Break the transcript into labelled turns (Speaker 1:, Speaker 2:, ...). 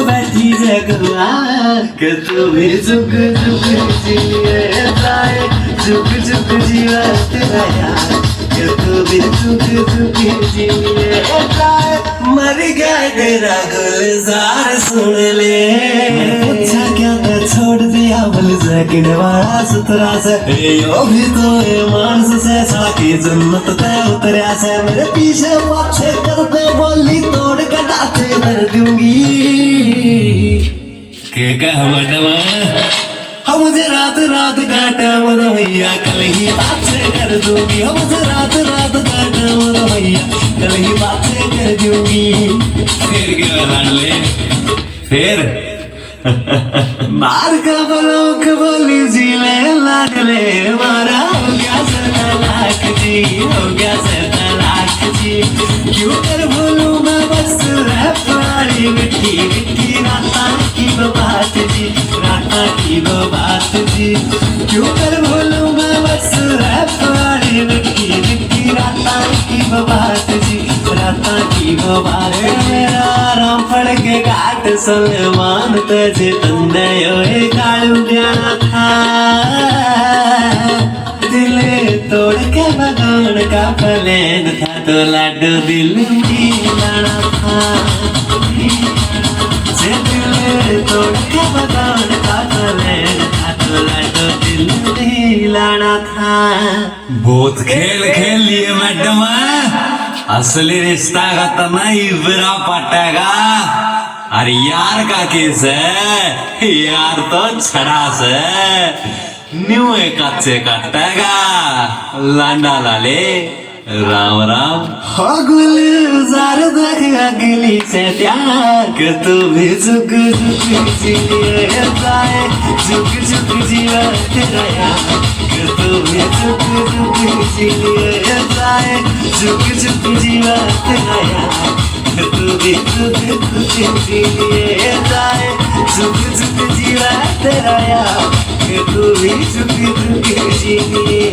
Speaker 1: बैठी जगवा कि तू भी झुक झुक जिए जाए, झुक झुक जीवा तेरा यार कि तू भी झुक झुक जिए जाए। मर गया तेरा गुलजार सुन ले, पूछा क्या था छोड़ दिया भल सेकंड वाला सुतरा से, यो भी तो है मानस से साकी जन्नत तय उतरा से। मेरे पीछे पाछे करते बोली तोड़ कटाते कर दूंगी के कह मडवा हम मुझे रात रात काटा मरो भैया कल ही बात से कर दूंगी, हम मुझे रात रात काटा मरो भैया कल ही बात से कर दूंगी। फिर क्या लड़ ले फिर मार का बलोक बोली जी ले लागले, मारा हो गया सर लाख जी, हो गया सर लाख जी। क्यों कर बोलूं मैं बस रैपारी मिट्टी मिट्टी राता की वो बात जी, राता की वो बात जी। क्यों कर बोलूं मैं बस रैपारी मिट्टी मिट्टी राता की वो बात जी, राता की वो बात। मेरा राम पड़ के घाट सलमान तुझे तंदे ओए कालू जाना था, दिल तोड़ के भगवान का प्लान था तो लाडू दिल मिलाना था। दिल तोड़ के भगवान का प्लान था तो लाडू दिल मिलाना था। बहुत खेल खेल लिए मैडम, असली रिश्ता खत्म है इबरा पटेगा। अरे यार का केस है, यार तो छड़ा से न्यू एक अच्छे कटेगा। लांडा लाले राम राम हो गुलजार देख अगली से प्यार कि तू भी झुक झुक जिए जाए, झुक झुक जीवा तेरा यार कि तू भी झुक झुक जिए जाए, झुक झुक जीवा तेरा यार कि तू भी झुक झुक जिए जाए, झुक झुक जीवा तेरा यार कि तू भी झुक झुक जिए।